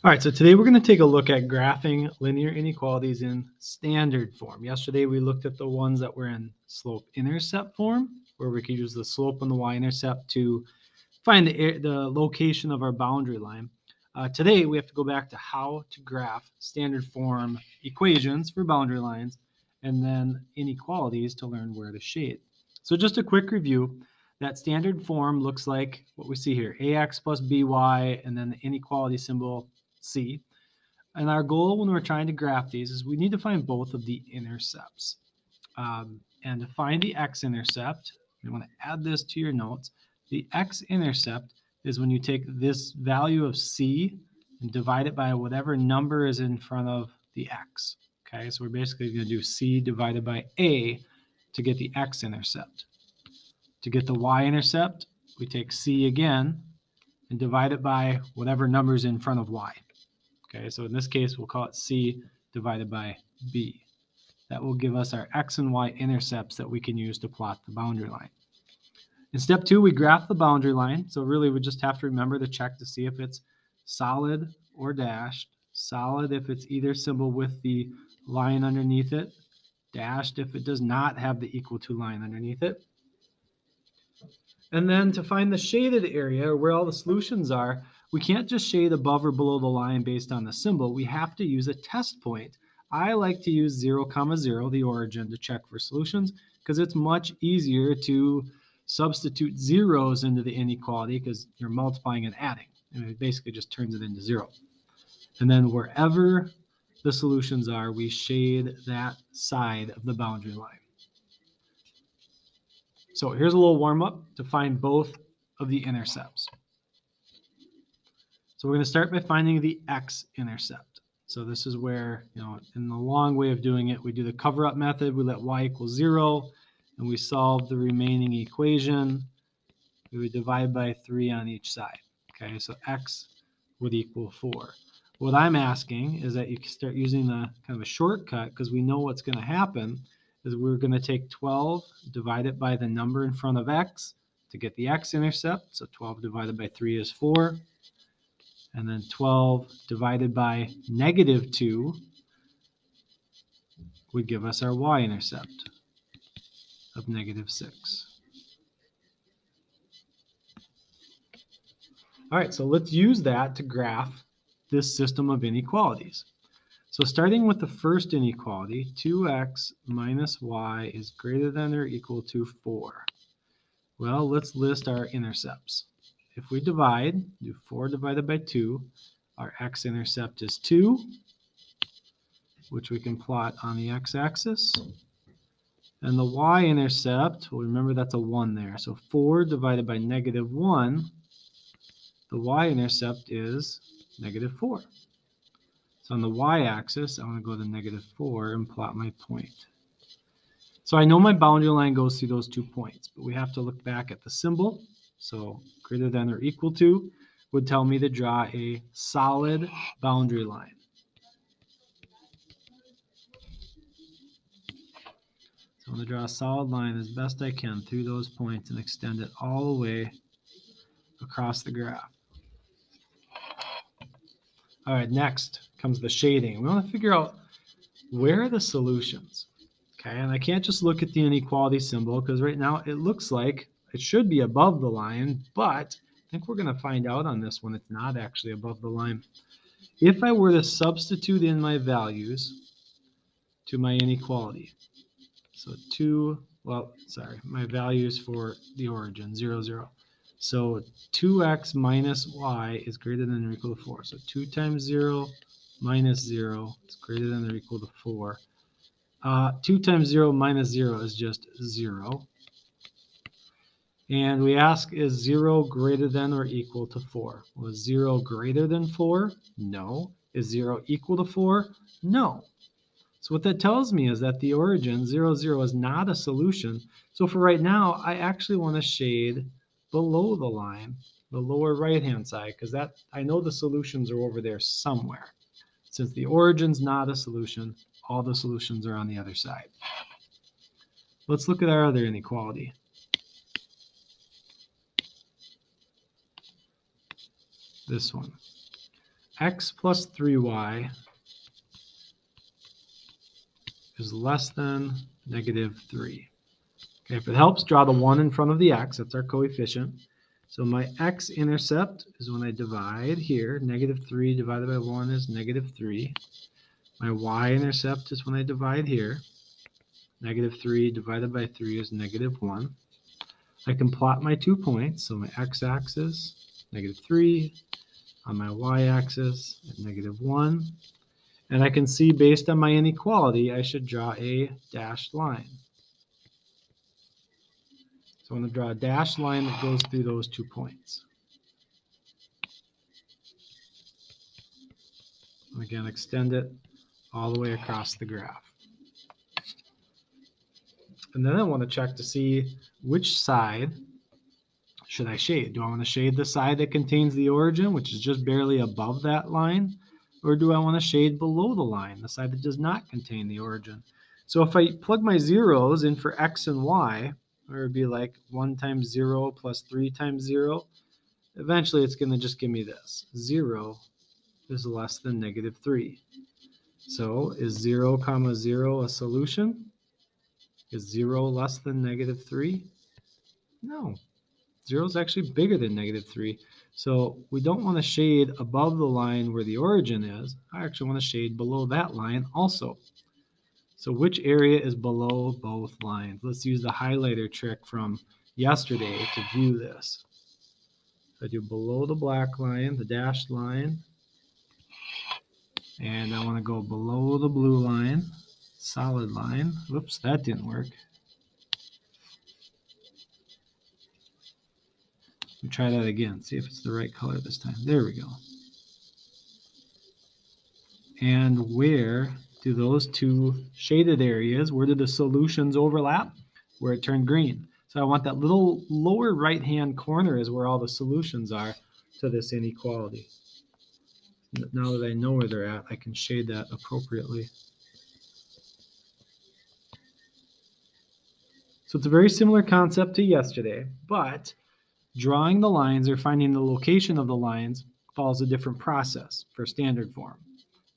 All right, so today we're going to take a look at graphing linear inequalities in standard form. Yesterday we looked at the ones that were in slope-intercept form, where we could use the slope and the y-intercept to find the location of our boundary line. Today we have to go back to how to graph standard form equations for boundary lines and then inequalities to learn where to shade. So just a quick review. That standard form looks like what we see here, ax plus by, and then the inequality symbol C. And our goal when we're trying to graph these is we need to find both of the intercepts. And to find the x-intercept, you want to add this to your notes. The x-intercept is when you take this value of C and divide it by whatever number is in front of the x. Okay, so we're basically going to do C divided by A to get the x-intercept. To get the y-intercept, we take C again and divide it by whatever number is in front of y. Okay, so in this case, we'll call it C divided by B. That will give us our x and y intercepts that we can use to plot the boundary line. In step 2, we graph the boundary line. So really, we just have to remember to check to see if it's solid or dashed. Solid if it's either symbol with the line underneath it. Dashed if it does not have the equal to line underneath it. And then to find the shaded area where all the solutions are, we can't just shade above or below the line based on the symbol. We have to use a test point. I like to use 0, 0, the origin, to check for solutions because it's much easier to substitute zeros into the inequality because you're multiplying and adding. And it basically just turns it into 0. And then wherever the solutions are, we shade that side of the boundary line. So here's a little warm-up to find both of the intercepts. So we're going to start by finding the x-intercept. So this is where, in the long way of doing it, we do the cover-up method. We let y equal 0, and we solve the remaining equation. We would divide by 3 on each side. Okay, so x would equal 4. What I'm asking is that you can start using the kind of a shortcut because we know what's going to happen is we're going to take 12, divide it by the number in front of x to get the x-intercept. So 12 divided by 3 is 4. And then 12 divided by -2 would give us our y-intercept of -6. All right, so let's use that to graph this system of inequalities. So starting with the first inequality, 2x minus y is greater than or equal to 4. Well, let's list our intercepts. If we divide, do 4 divided by 2, our x-intercept is 2, which we can plot on the x-axis. And the y-intercept, well, remember that's a 1 there. So 4 divided by -1, the y-intercept is -4. So on the y-axis, I'm going to go to -4 and plot my point. So I know my boundary line goes through those 2 points, but we have to look back at the symbol. So greater than or equal to would tell me to draw a solid boundary line. So I'm going to draw a solid line as best I can through those points and extend it all the way across the graph. All right, next comes the shading. We want to figure out where are the solutions. Okay, and I can't just look at the inequality symbol because right now it looks like it should be above the line, but I think we're going to find out on this one it's not actually above the line. If I were to substitute in my values to my inequality, so my values for the origin, 0, 0. So 2x minus y is greater than or equal to 4. So 2 times 0 minus 0 is greater than or equal to 4. 2 times 0 minus 0 is just 0. And we ask, is 0 greater than or equal to 4? Was 0 greater than 4? No. Is 0 equal to 4? No. So what that tells me is that the origin, 0, 0, is not a solution. So for right now, I actually want to shade below the line, the lower right-hand side, because I know the solutions are over there somewhere. Since the origin's not a solution, all the solutions are on the other side. Let's look at our other inequality. This one. x plus 3y is less than negative 3. Okay, if it helps, draw the 1 in front of the x. That's our coefficient. So my x-intercept is when I divide here. Negative 3 divided by 1 is negative 3. My y-intercept is when I divide here. Negative 3 divided by 3 is negative 1. I can plot my 2 points. So my x-axis, negative 3. On my y-axis, negative 1. And I can see based on my inequality, I should draw a dashed line. So I'm going to draw a dashed line that goes through those 2 points. And again, extend it all the way across the graph. And then I want to check to see which side should I shade. Do I want to shade the side that contains the origin, which is just barely above that line? Or do I want to shade below the line, the side that does not contain the origin? So if I plug my zeros in for x and y, or it would be like 1 times 0 plus 3 times 0, eventually it's going to just give me this. 0 is less than negative 3. So is 0 comma 0 a solution? Is 0 less than negative 3? No. 0 is actually bigger than negative 3. So we don't want to shade above the line where the origin is. I actually want to shade below that line also. So which area is below both lines? Let's use the highlighter trick from yesterday to view this. I do below the black line, the dashed line, and I want to go below the blue line, solid line. Whoops, that didn't work. Let me try that again, see if it's the right color this time. There we go. And where do those two shaded areas, where do the solutions overlap? Where it turned green. So I want that little lower right-hand corner is where all the solutions are to this inequality. Now that I know where they're at, I can shade that appropriately. So it's a very similar concept to yesterday, but drawing the lines or finding the location of the lines follows a different process for standard form.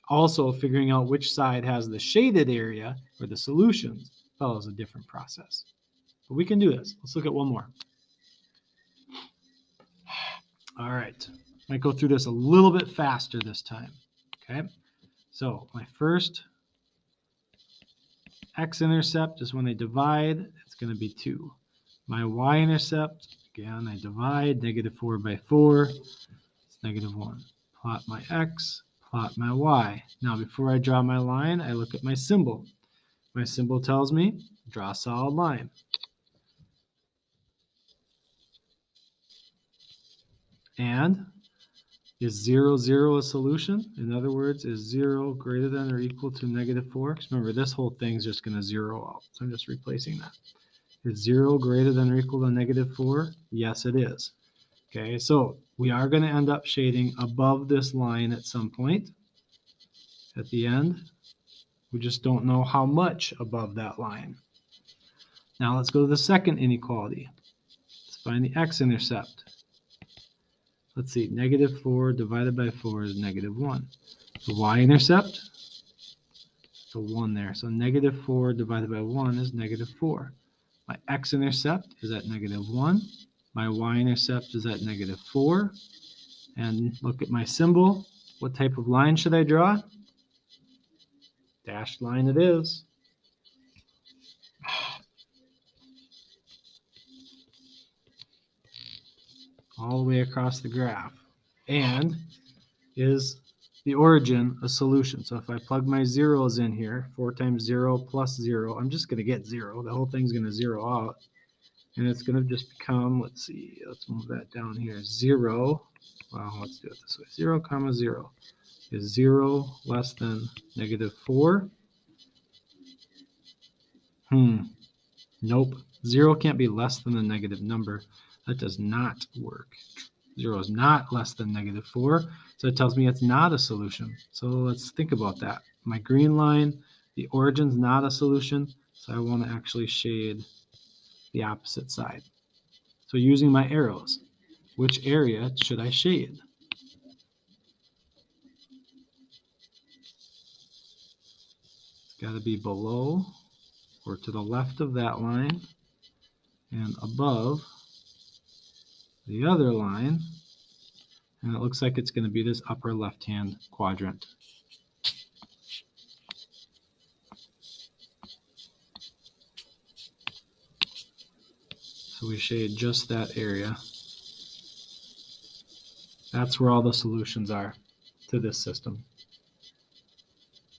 Also, figuring out which side has the shaded area or the solutions follows a different process. But we can do this. Let's look at one more. All right. Might go through this a little bit faster this time. Okay. So my first x-intercept is when I divide, it's going to be 2. My y-intercept, again, I divide, negative 4 by 4, it's negative 1. Plot my x, plot my y. Now, before I draw my line, I look at my symbol. My symbol tells me, draw a solid line. And is 0, 0 a solution? In other words, is 0 greater than or equal to negative 4? Because remember, this whole thing is just going to zero out. So I'm just replacing that. Is 0 greater than or equal to negative 4? Yes, it is. Okay, so we are going to end up shading above this line at some point. At the end, we just don't know how much above that line. Now let's go to the second inequality. Let's find the x-intercept. Let's see, negative 4 divided by 4 is negative 1. The y-intercept, so 1 there. So negative 4 divided by 1 is negative 4. My x-intercept is at negative 1. My y-intercept is at negative 4. And look at my symbol. What type of line should I draw? Dashed line it is. All the way across the graph. And is the origin a solution? So if I plug my zeros in here, 4 times 0 plus 0, I'm just going to get 0. The whole thing's going to zero out. And it's going to just become, let's see, let's move that down here, 0. Well, let's do it this way. 0 comma 0. Is 0 less than negative 4? Nope. 0 can't be less than the negative number. That does not work. 0 is not less than negative 4. So it tells me it's not a solution. So let's think about that. My green line, the origin's not a solution. So I want to actually shade the opposite side. So using my arrows, which area should I shade? got to be below or to the left of that line and above the other line. And it looks like it's going to be this upper left-hand quadrant. So we shade just that area. That's where all the solutions are to this system.